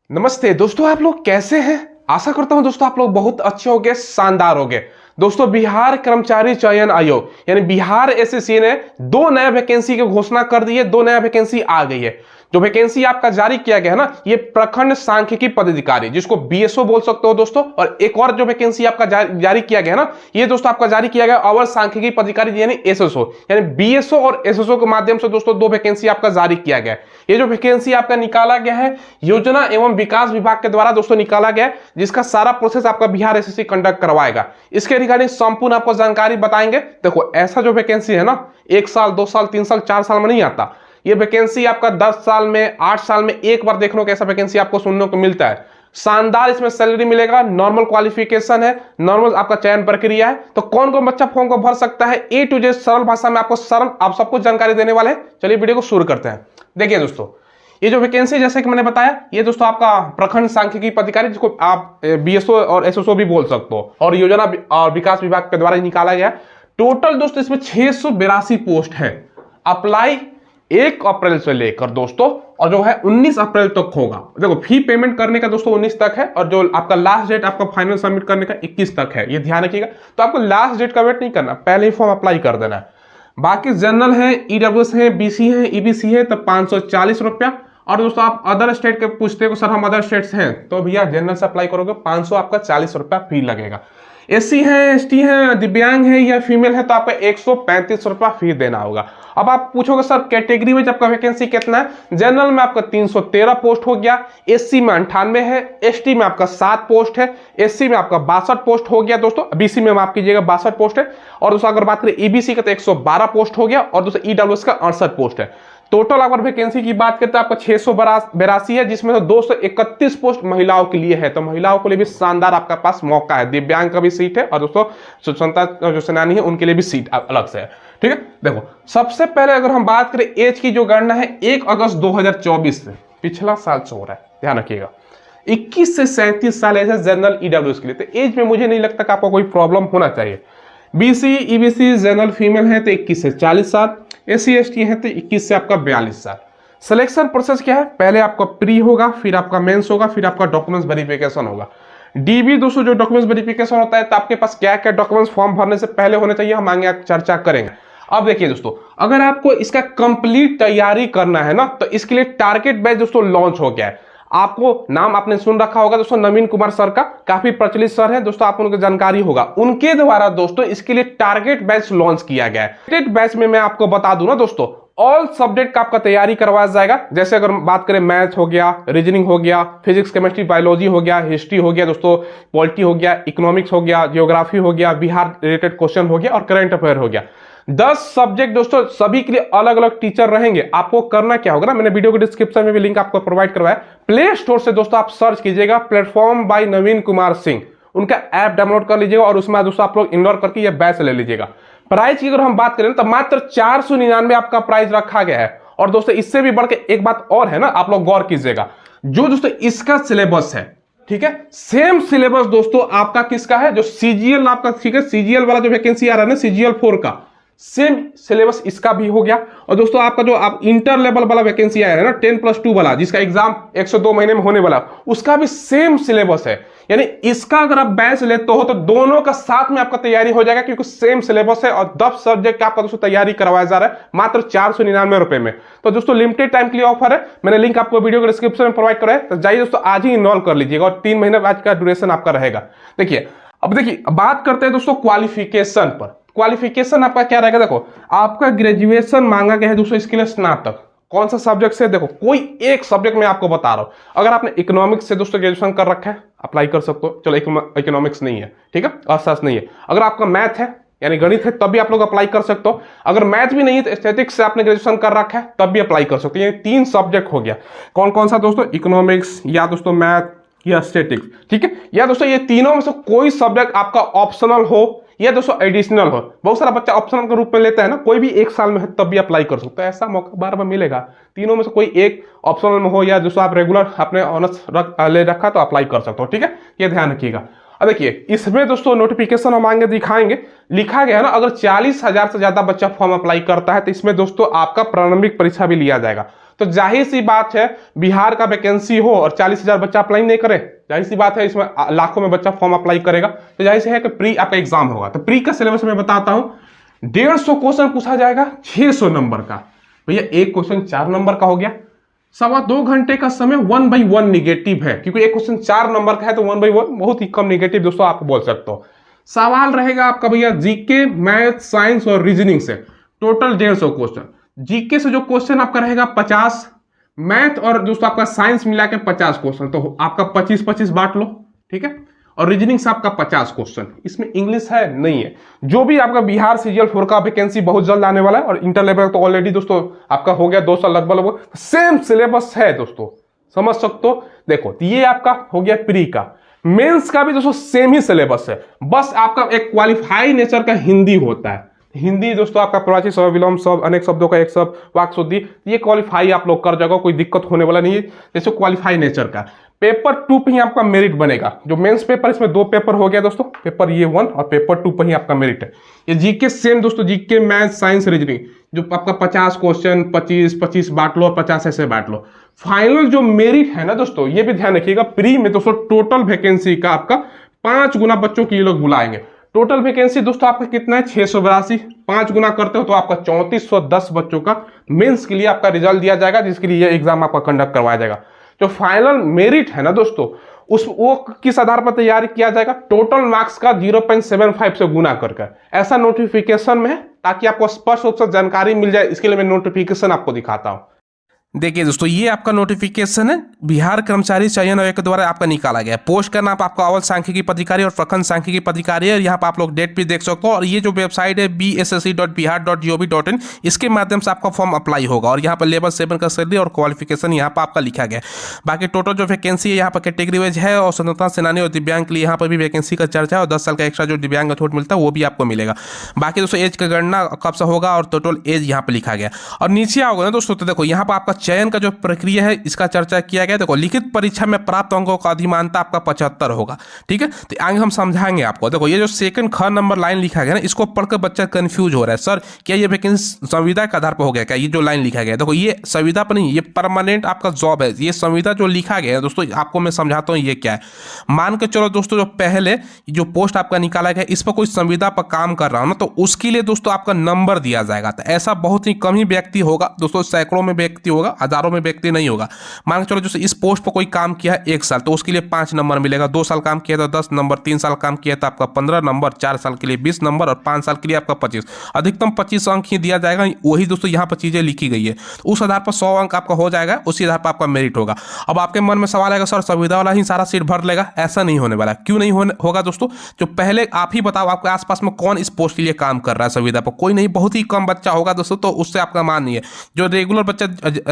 नमस्ते दोस्तों, आप लोग कैसे हैं। आशा करता हूं दोस्तों आप लोग बहुत अच्छे होंगे, शानदार होंगे। दोस्तों बिहार कर्मचारी चयन आयोग यानी बिहार एसएससी ने दो नए वैकेंसी की घोषणा कर दी है। दो नया वैकेंसी आ गई है। जो वैकेंसी आपका जारी किया गया है ना, ये प्रखंड सांख्यिकी पदाधिकारी जिसको बीएसओ बोल सकते हो दोस्तों। और एक और जो वैकेंसी आपका जारी किया गया है ना, ये दोस्तों आपका जारी किया गया अवर सांख्यिकी पदाधिकारी यानी एसएसओ, यानी बीएसओ और एसएसओ के माध्यम से दोस्तों दो वैकेंसी आपका जारी किया गया है। ये जो वैकेंसी आपका निकाला गया है योजना एवं विकास विभाग के द्वारा दोस्तों निकाला गया है, जिसका सारा प्रोसेस आपका बिहार एसएससी कंडक्ट करवाएगा। इसके रिगार्डिंग संपूर्ण आपको जानकारी बताएंगे। देखो ऐसा जो वैकेंसी है ना, 1 साल 2 साल 3 साल 4 साल में नहीं आता। ये वैकेंसी आपका 10 साल में 8 साल में एक बार देखने को ऐसा वैकेंसी आपको सुनने को मिलता है। शानदार इसमें सैलरी मिलेगा, नॉर्मल क्वालिफिकेशन है, नॉर्मल आपका चयन प्रक्रिया है। तो कौन कौन बच्चा फॉर्म को भर सकता है, ए टू जेड सरल भाषा में आपको सरल आप सब कुछ जानकारी देने वाले हैं। चलिए वीडियो को शुरू करते हैं। देखिए दोस्तों, ये जो वैकेंसी जैसे कि मैंने बताया, ये दोस्तों आपका प्रखंड सांख्यिकी पदाधिकारी जिसको आप बीएसओ और एसएसओ भी बोल सकते हो, और योजना और विकास विभाग के द्वारा निकाला गया। टोटल दोस्तों इसमें 682 पोस्ट है। अप्लाई 1 अप्रैल से लेकर दोस्तों और जो है 19 अप्रैल तक होगा। देखो फी पेमेंट करने का दोस्तों 19 तक है, और जो आपका लास्ट डेट आपका फाइनल सबमिट करने का 21 तक है, ये ध्यान रखिएगा। तो आपको लास्ट डेट का वेट नहीं करना, पहले ही फॉर्म अप्लाई कर देना है। बाकी जनरल है, ईडब्ल्यूएस है, बीसी है, ईबीसी है, तो 540 रुपया। और दोस्तों आप अदर स्टेट के पूछते हो सर हम अदर स्टेट्स हैं, तो भैया जनरल से अप्लाई करोगे 500 आपका 40 रुपया फी लगेगा। एससी है, एसटी है, दिव्यांग है या फीमेल है तो आपका 135 रुपया फी देना होगा। अब आप पूछोगे सर कैटेगरी में आपका वैकेंसी कितना है। जनरल में आपका 313 पोस्ट हो गया, एससी में 98 है, एसटी में आपका 7 पोस्ट है, एससी में आपका 62 पोस्ट हो गया दोस्तों, बीसी में माफ कीजिएगा 62 पोस्ट है। और दोस्तों अगर बात करें ईबीसी का तो 112 पोस्ट हो गया, और दोस्तों ईडब्ल्यूएस का 68 पोस्ट है। टोटल अगर वैकेंसी की बात करते हैं आपका 682 है, जिसमें से 231 पोस्ट महिलाओं के लिए है। तो महिलाओं के लिए भी शानदार आपका पास मौका है। दिव्यांग का भी सीट है, और दोस्तों स्वतंत्रता जो सेनानी है उनके लिए भी सीट अलग से है। ठीक है, देखो सबसे पहले अगर हम बात करें एज की जो गणना है 1 अगस्त 2024 से, पिछला साल से हो रहा है, ध्यान रखिएगा। 21 से 37 साल ऐसे जनरल ईडब्ल्यूएस के लिए। तो एज में मुझे नहीं लगता कि आपको कोई प्रॉब्लम होना चाहिए। बीसी ईबीसी जनरल फीमेल है तो 21 से 40 साल, एससी एसटी है तो 21 से आपका 42 साल। सिलेक्शन प्रोसेस क्या है, पहले आपका प्री होगा, फिर आपका मेंस होगा, फिर आपका डॉक्यूमेंट्स वेरिफिकेशन होगा। डीबी दोस्तों जो डॉक्यूमेंट्स वेरिफिकेशन होता है, तो आपके पास क्या क्या डॉक्यूमेंट्स फॉर्म भरने से पहले होने चाहिए, हम आगे चर्चा करेंगे। अब देखिए दोस्तों, अगर आपको इसका कंप्लीट तैयारी करना है ना, तो इसके लिए टारगेट बैच दोस्तों लॉन्च हो गया है। आपको नाम आपने सुन रखा होगा दोस्तों, नवीन कुमार सर का, काफी प्रचलित सर है दोस्तों, आपको उनकी जानकारी होगा। उनके द्वारा दोस्तों इसके लिए टारगेट बैच लॉन्च किया गया है। टारगेट बैच में मैं आपको बता दूं ना दोस्तों, ऑल सब्जेक्ट का आपका तैयारी करवाया जाएगा। जैसे अगर बात करें मैथ हो गया, रीजनिंग हो गया, फिजिक्स केमिस्ट्री बायोलॉजी हो गया, हिस्ट्री हो गया दोस्तों, पॉलिटी हो गया, इकोनॉमिक्स हो गया, जियोग्राफी हो गया, बिहार रिलेटेड क्वेश्चन हो गया, और करंट अफेयर हो गया। 10 सब्जेक्ट दोस्तों, सभी के लिए अलग अलग टीचर रहेंगे। आपको करना क्या होगा ना, मैंने वीडियो के डिस्क्रिप्शन में भी लिंक आपको प्रोवाइड करवाया। प्ले स्टोर से दोस्तों आप सर्च कीजिएगा प्लेटफॉर्म बाय नवीन कुमार सिंह, उनका ऐप डाउनलोड कर लीजिएगा, और उसमें दोस्तों आप लोग इनरोल करके ये बैच ले लीजिएगा। प्राइस की अगर हम बात करें तो मात्र 499 आपका प्राइस रखा गया है। और दोस्तों इससे भी बढ़ के एक बात और है ना, आप लोग गौर कीजिएगा, जो दोस्तों इसका सिलेबस है, ठीक है, सेम सिलेबस दोस्तों आपका किसका है, जो सीजीएल आपका, ठीक है, सीजीएल वाला जो वैकेंसी आ रहा है ना, सीजीएल 4 का सेम सिलेबस इसका भी हो गया। और दोस्तों आपका जो आप इंटर लेवल वाला वैकेंसी आया है ना, 10+2 वाला, जिसका एग्जाम 102 महीने में होने वाला, उसका भी सेम सिलेबस है। यानी इसका अगर आप बैच लेते हो तो दोनों का साथ में आपका तैयारी हो जाएगा, क्योंकि सेम सिलेबस है, और 10 सब्जेक्ट का आपका दोस्तों तैयारी करवाया जा रहा है मात्र 499 रुपए में। तो दोस्तों लिमिटेड टाइम के लिए ऑफर है, मैंने लिंक आपको वीडियो के डिस्क्रिप्शन में प्रोवाइड करा है, तो जाइए दोस्तों आज ही इनरोल कर लीजिएगा, और 3 महीने बाद का ड्यूरेशन आपका रहेगा। देखिए अब देखिए बात करते हैं दोस्तों क्वालिफिकेशन पर। क्वालिफिकेशन आपका क्या रहेगा, देखो आपका ग्रेजुएशन मांगा गया है दोस्तों, इसके लिए स्नातक। कौन सा सब्जेक्ट से, देखो कोई एक सब्जेक्ट में आपको बता रहा हूं। अगर आपने इकोनॉमिक्स से दोस्तों ग्रेजुएशन कर रखा है, अप्लाई कर सकते हो। चलो इकोनॉमिक्स नहीं है, ठीक है, अर्थशास्त्र नहीं है। अगर आपका मैथ है यानी गणित है, तब भी आप लोग अप्लाई कर सकते हो। अगर मैथ भी नहीं है तो एस्थेटिक्स से आपने ग्रेजुएशन कर रखा है, तब भी अप्लाई कर सकते हो। ये 3 सब्जेक्ट हो गया। कौन कौन सा दोस्तों, इकोनॉमिक्स या दोस्तों मैथ या एस्थेटिक्स, ठीक है। या दोस्तों ये तीनों में से कोई सब्जेक्ट आपका ऑप्शनल हो या दोस्तों एडिशनल हो। बहुत सारा बच्चा ऑप्शनल के रूप में लेता है ना, कोई भी 1 साल में है तब भी अप्लाई कर सकता है, ऐसा मौका बार बार मिलेगा। तीनों में से कोई एक ऑप्शनल में हो, या दोस्तों आप रेगुलर अपने ऑनर्स ले रखा तो अप्लाई कर सकते हो, ठीक है, ये ध्यान रखिएगा। अब देखिए इसमें दोस्तों नोटिफिकेशन हम आगे दिखाएंगे, लिखा गया है ना, अगर 40,000 से ज्यादा बच्चा फॉर्म अप्लाई करता है तो इसमें दोस्तों आपका प्रारंभिक परीक्षा भी लिया जाएगा। तो जाहिर सी बात है बिहार का वैकेंसी हो और 40,000 बच्चा अप्लाई नहीं करे, जाहिर सी बात है इसमें लाखों में बच्चा फॉर्म अप्लाई करेगा, तो जाहिर सी है कि प्री आपका एग्जाम होगा। तो प्री का सिलेबस मैं बताता हूं, 150 क्वेश्चन पूछा जाएगा 600 नंबर का। भैया एक क्वेश्चन 4 नंबर का हो गया, 2.25 घंटे का समय 1 by 1 निगेटिव है, क्योंकि एक क्वेश्चन 4 नंबर का है तो 1 by 1 बहुत ही कम निगेटिव दोस्तों आप बोल सकते हो। सवाल रहेगा आपका भैया जीके, मैथ, साइंस और रीजनिंग से, टोटल 150 क्वेश्चन। जीके से जो क्वेश्चन आपका रहेगा 50, मैथ और दोस्तों आपका साइंस मिला के 50 क्वेश्चन, तो आपका 25-25 बांट लो, ठीक है। और रीजनिंग से आपका 50 क्वेश्चन, इसमें इंग्लिश है नहीं है। जो भी आपका बिहार सीजीएल 4 का वैकेंसी बहुत जल्द आने वाला है, और इंटर लेवल तो ऑलरेडी दोस्तों आपका हो गया 2 साल लगभग, सेम सिलेबस है दोस्तों, समझ सकते हो। देखो ये आपका हो गया प्री का, मेंस का भी दोस्तों सेम ही सिलेबस है, बस आपका एक क्वालिफाई नेचर का हिंदी होता है। हिंदी दोस्तों आपका प्रवाची शब्द, विलोम शब्द, अनेक शब्दों का एक शब्द, वाक शुद्धि, ये क्वालिफाई आप लोग कर जाओगे, कोई दिक्कत होने वाला नहीं है। जैसे क्वालिफाई नेचर का पेपर 2 पे ही आपका मेरिट बनेगा। जो मेंस पेपर, इसमें 2 पेपर हो गया दोस्तों, पेपर ये 1 और पेपर 2 पे ही आपका मेरिट है। ये जीके सेम दोस्तों, जीके, मैथ, साइंस, रीजनिंग, जो आपका 50 क्वेश्चन 25-25 बांट लो और 50 ऐसे बांट लो। फाइनल जो मेरिट है ना दोस्तों, ये भी ध्यान रखिएगा, प्री में दोस्तों टोटल वैकेंसी का आपका 5 गुना बच्चों की ये लोग बुलाएंगे। टोटल वैकेंसी दोस्तों आपका कितना है, 682, 5 गुना करते हो तो आपका 3410 बच्चों का मेंस के लिए आपका रिजल्ट दिया जाएगा, जिसके लिए एग्जाम आपका कंडक्ट करवाया जाएगा। जो फाइनल मेरिट है ना दोस्तों, वो किस आधार पर तैयार किया जाएगा, टोटल मार्क्स का 0.75 से गुना करके, ऐसा नोटिफिकेशन में है, ताकि आपको स्पष्ट रूप से जानकारी मिल जाए, इसके लिए मैं नोटिफिकेशन आपको दिखाता हूं। देखिए दोस्तों, ये आपका नोटिफिकेशन है बिहार कर्मचारी चयन आयोग के द्वारा आपका निकाला गया है। पोस्ट का नाम आपका अवर सांख्यिकी पदाधिकारी और प्रखंड सांख्यिकी पदाधिकारी है। यहाँ पर आप लोग डेट भी देख सकते हो, और ये जो वेबसाइट है bssc.bihar.gov.in, इसके माध्यम से आपका फॉर्म अप्लाई होगा। और यहाँ पर लेवल 7 का सैलरी और क्वालिफिकेशन यहाँ पर आपका लिखा गया है। बाकी टोटल जो वैकेंसी है यहाँ पर कैटेगरी वाइज है, और स्वतंत्रता सेनानी और दिव्यांग के लिए यहाँ पर भी वैकेंसी का चर्चा है, और 10 साल का एक्स्ट्रा जो दिव्यांग छूट मिलता है वो भी आपको मिलेगा। बाकी दोस्तों एज का गणना कब से होगा और टोटल एज यहाँ पर लिखा गया। और नीचे आओगे ना दोस्तों, तो देखो यहाँ पर आपका चयन का जो प्रक्रिया है इसका चर्चा किया गया। देखो लिखित परीक्षा में प्राप्त अंकों का अधिमानता आपका 75 होगा, ठीक है। तो आगे हम समझाएंगे आपको। देखो ये जो सेकंड ख नंबर लाइन लिखा गया ना, इसको पढ़कर बच्चा कंफ्यूज हो रहा है, सर क्या ये वैकेंसी संविदा के आधार पर हो गया क्या? ये जो लाइन लिखा गया, देखो ये संविदा पर नहीं, ये परमानेंट आपका जॉब है। ये संविदा जो लिखा गया है दोस्तों, आपको मैं समझाता हूँ ये क्या है। मान के चलो दोस्तों, जो पहले जो पोस्ट आपका निकाला गया इस पर कोई संविदा पर काम कर रहा हो ना, तो उसके लिए दोस्तों आपका नंबर दिया जाएगा। तो ऐसा बहुत ही कम ही व्यक्ति होगा दोस्तों, सैकड़ों में व्यक्ति होगा, हजारों में व्यक्ति नहीं होगा। मान के चलो जैसे इस पोस्ट पर कोई काम किया है 1 साल, तो उसके लिए 5 नंबर मिलेगा। 2 साल काम किया तो 10 नंबर, 3 साल काम किया तो आपका 15 नंबर, 4 साल के लिए 20 नंबर, और 5 साल के लिए आपका 25, अधिकतम 25 अंक ही दिया जाएगा। वही दोस्तों यहाँ पर चीजें लिखी गई है, तो उस आधार पर 100 अंक आपका हो जाएगा, उसी आधार पर आपका मेरिट होगा। अब आपके मन में सवाल आएगा, सर संविदा वाला ही सारा सीट भर लेगा? ऐसा नहीं होने वाला। क्यों नहीं होगा दोस्तों? जो पहले आप ही बताओ, आपके आसपास में कौन इस पोस्ट के लिए काम कर रहा है संविदा पर? कोई नहीं, बहुत ही कम बच्चा होगा दोस्तों, तो उससे आपका मान नहीं है। जो रेगुलर बच्चा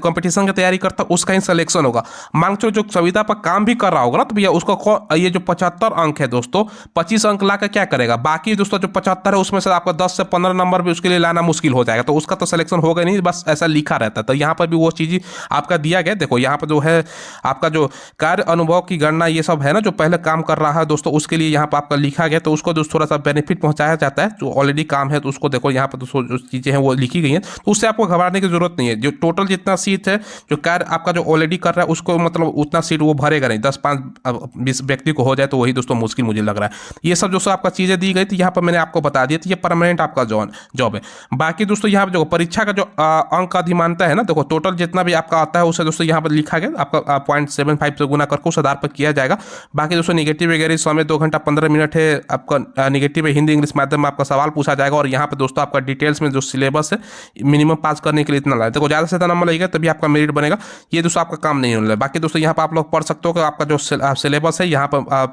कंपटीशन की तैयारी करता है उसका ही सिलेक्शन होगा। मान चलो जो संविदा पर काम भी कर रहा होगा ना, तो भैया उसका ये जो 75 अंक है दोस्तों, 25 अंक लाकर क्या करेगा? बाकी दोस्तों जो 75 है उसमें से आपका 10 से 15 नंबर भी उसके लिए लाना मुश्किल हो जाएगा, तो उसका तो सिलेक्शन होगा नहीं, बस ऐसा लिखा रहता है। तो यहाँ पर भी वो चीज आपका दिया गया। देखो यहाँ पर जो है आपका जो कार्य अनुभव की गणना ये सब है ना, जो पहले काम कर रहा है दोस्तों, उसके लिए यहाँ पर आपका लिखा गया, तो उसको दोस्तों थोड़ा सा बेनिफिट पहुंचाया जाता है। जो ऑलरेडी काम है तो उसको देखो यहाँ पर दोस्तों जो चीजें हैं वो लिखी गई हैं, तो उससे आपको घबराने की जरूरत नहीं है। जो टोटल जितना सीट है, जो कार्य आपका जो ऑलरेडी कर रहा है उसको मतलब उतना सीट वो भरेगा नहीं। 10-5-20 व्यक्ति को हो जाए तो वही दोस्तों मुश्किल मुझे लग रहा है। ये सब दोस्तों आपका चीजें दी गई थी, यहाँ पर मैंने आपको बता दिया था, ये परमानेंट आपका जॉब है। बाकी दोस्तों यहाँ पर जो परीक्षा का जो अंक अधिमानता है ना, देखो टोटल जितना भी आपका आता है उसे दोस्तों यहाँ पर लिखा गया, आपका 0.75 से गुना करके उस आधार पर किया जाएगा। बाकी दोस्तों निगेटिव वगैरह समय 2 घंटा 15 मिनट है आपका। निगेटिव में हिंदी इंग्लिश माध्यम में आपका सवाल पूछा जाएगा, और यहाँ पर दोस्तों आपका डिटेल्स में जो सिलेबस है मिनिमम पास करने के लिए इतना लगेगा। देखो ज़्यादा से ज़्यादा नंबर लगेगा तभी आपका मेरिट बनेगा। ये दोस्तों आपका काम नहीं होने। बाकी दोस्तों यहाँ पर आप लोग पढ़ सकते हो कि आपका जो सिलेबस है यहाँ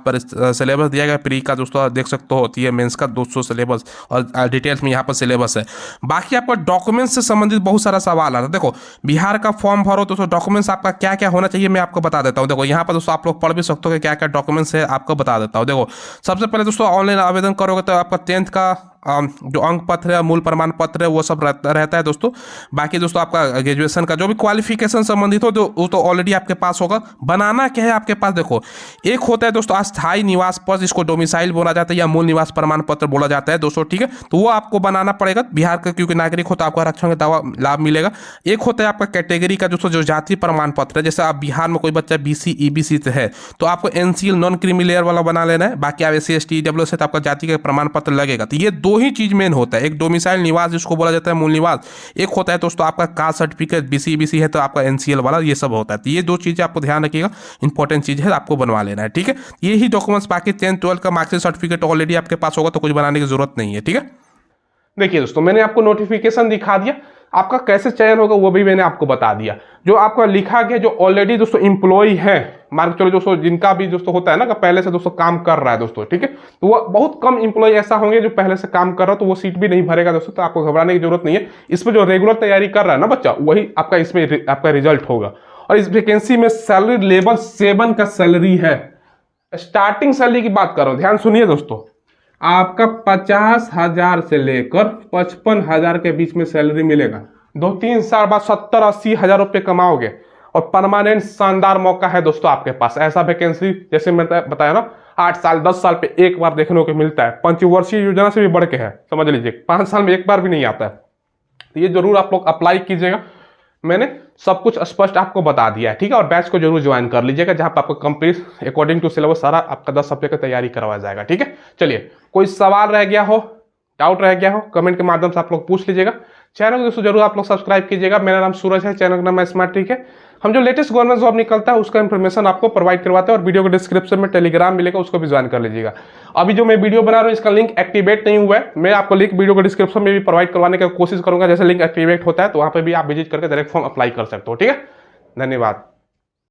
पर सिलेबस दिया गया प्री का दोस्तों, देख सकते हो होती है मेंस का 200 सिलेबस, और डिटेल्स में यहाँ पर सिलेबस है। बाकी आपका डॉक्यूमेंट्स से संबंधित बहुत सारा सवाल आता है। देखो बिहार का फॉर्म भरो दोस्तों, डॉक्यूमेंट्स आपका क्या क्या होना चाहिए मैं आपको बता देता हूँ। देखो यहाँ पर दोस्तों आप लोग पढ़ भी सकते हो कि क्या क्या डॉक्यूमेंट्स है, आपको बता देता हूँ। देखो सबसे पहले दोस्तों ऑनलाइन आवेदन करोगे तो आपका 10th का जो अंक पत्र है, मूल प्रमाण पत्र है, वो सब रहता है दोस्तों। बाकी दोस्तों आपका ग्रेजुएशन का जो भी क्वालिफिकेशन संबंधित हो, जो वो तो ऑलरेडी आपके पास होगा। बनाना क्या है आपके पास, देखो एक होता है दोस्तों अस्थायी निवास पत्र, जिसको डोमिसाइल बोला जाता है या मूल निवास प्रमाण पत्र बोला जाता है दोस्तों, ठीक है। तो वो आपको बनाना पड़ेगा, बिहार का क्योंकि नागरिक हो तो आपको आरक्षण का दावा लाभ मिलेगा। एक होता है आपका कैटेगरी का दोस्तों जो जाति प्रमाण पत्र है, जैसे आप बिहार में कोई बच्चा BC EBC से है तो आपको NCL नॉन क्रीमी लेयर वाला बना लेना है। बाकी आप SC ST EWS है तो आपका जाति का प्रमाण पत्र लगेगा। तो ये दो ही चीज मेन होता है, एक डोमिसाइल निवास जिसको बोला जाता है मूल निवास, एक होता है दोस्तों आपका कास्ट सर्टिफिकेट BC EBC है तो आपका NCL वाला, ये सब होता है। तो ये दो चीजें आपको ध्यान रखिएगा, इंपॉर्टेंट चीज है, आपको बनवा लेना है, ठीक है। यही डॉक्यूमेंट्स, बाकी 10th 12th का मार्कशीट सर्टिफिकेट ऑलरेडी आपके पास होगा तो कुछ बनाने की जरूरत नहीं है, ठीक है। देखिए दोस्तों मैंने आपको नोटिफिकेशन दिखा दिया, आपका कैसे चयन होगा वो भी मैंने आपको बता दिया। जो आपका लिखा गया जो ऑलरेडी दोस्तों एम्प्लॉय है, मान के चलो दोस्तों जिनका भी दोस्तों होता है ना कि पहले से दोस्तों काम कर रहा है दोस्तों, ठीक है, तो वो बहुत कम एम्प्लॉय ऐसा होंगे जो पहले से काम कर रहा है, तो वो सीट भी नहीं भरेगा दोस्तों। तो आपको घबराने की जरूरत नहीं है, इसमें जो रेगुलर तैयारी कर रहा है ना बच्चा, वही आपका इसमें आपका रिजल्ट होगा। और इस वैकेंसी में सैलरी लेवल 7 का सैलरी है। स्टार्टिंग सैलरी की बात कर रहा हूं, ध्यान सुनिए दोस्तों, आपका 50,000 से लेकर 55,000 के बीच में सैलरी मिलेगा। 2-3 साल बाद 70-80 हजार रुपये कमाओगे और परमानेंट शानदार मौका है दोस्तों आपके पास। ऐसा वैकेंसी जैसे मैंने बताया ना 8 साल 10 साल पे एक बार देखने को मिलता है, पंचवर्षीय योजना से भी बढ़ के है, समझ लीजिए 5 साल में एक बार भी नहीं आता है। तो ये जरूर आप लोग अप्लाई कीजिएगा, मैंने सब कुछ स्पष्ट आपको बता दिया है, ठीक है। और बैच को जरूर ज्वाइन कर लीजिएगा जहां पर आपको कंप्लीट अकॉर्डिंग टू सिलेबस सारा आपका 10 सप्ताह की तैयारी करवाया जाएगा, ठीक है। चलिए कोई सवाल रह गया हो, डाउट रह गया हो, कमेंट के माध्यम से आप लोग पूछ लीजिएगा। चैनल को दोस्तों जरूर आप लोग सब्सक्राइब कीजिएगा। मेरा नाम सूरज है, चैनल का नाम है स्मार्ट ट्रिक है। हम जो लेटेस्ट गवर्नमेंट जॉब निकलता है उसका इन्फॉर्मेशन आपको प्रोवाइड करवाते हैं और वीडियो को डिस्क्रिप्शन में टेलीग्राम मिलेगा, उसको भी ज्वाइन कर लीजिएगा। अभी जो मैं वीडियो बना रहा हूँ इसका लिंक एक्टिवेट नहीं हुआ है, मैं आपको लिंक वीडियो को डिस्क्रिप्शन में भी प्रोवाइड करवाने की कोशिश करूंगा। जैसे लिंक एक्टिवेट होता है तो वहां पर भी आप विजिट करके डायरेक्ट फॉर्म अप्लाई कर सकते हो, ठीक है। धन्यवाद।